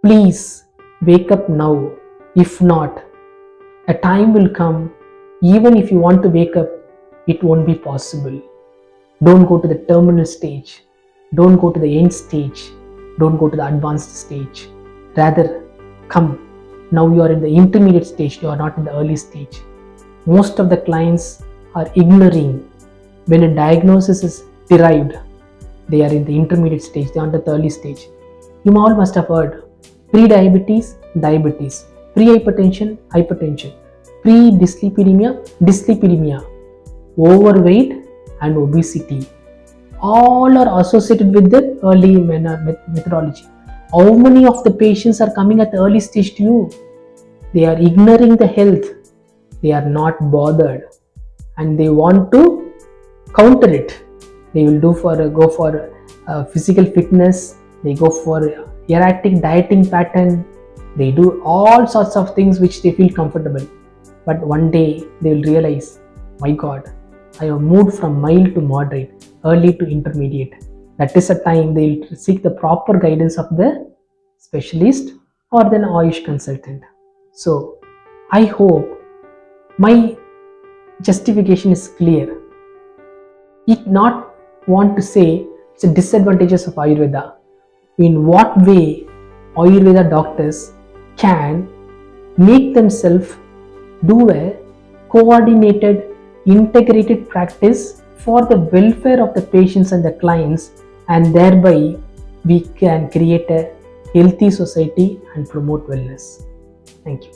Please wake up now. If not, a time will come, even if you want to wake up, it won't be possible. Don't go to the terminal stage. Don't go to the end stage. Don't go to the advanced stage. Rather, come. Now you are in the intermediate stage. You are not in the early stage. Most of the clients are ignoring when a diagnosis is derived. They are in the intermediate stage. They are not at the early stage. You all must have heard pre-diabetes, diabetes, pre-hypertension, hypertension, pre-dyslipidemia, dyslipidemia, overweight and obesity. All are associated with the early methodology. How many of the patients are coming at the early stage to you? They are ignoring the health. They are not bothered and they want to counter it. They will go for physical fitness. They go for erratic dieting pattern. They do all sorts of things which they feel comfortable. But one day they will realize, my God, I have moved from mild to moderate, early to intermediate. That is a time they will seek the proper guidance of the specialist or then Ayush consultant. So I hope my justification is clear. It not want to say it's a disadvantages of Ayurveda. In what way Ayurveda doctors can make themselves do a coordinated, integrated practice for the welfare of the patients and the clients, and thereby we can create a healthy society and promote wellness. Thank you.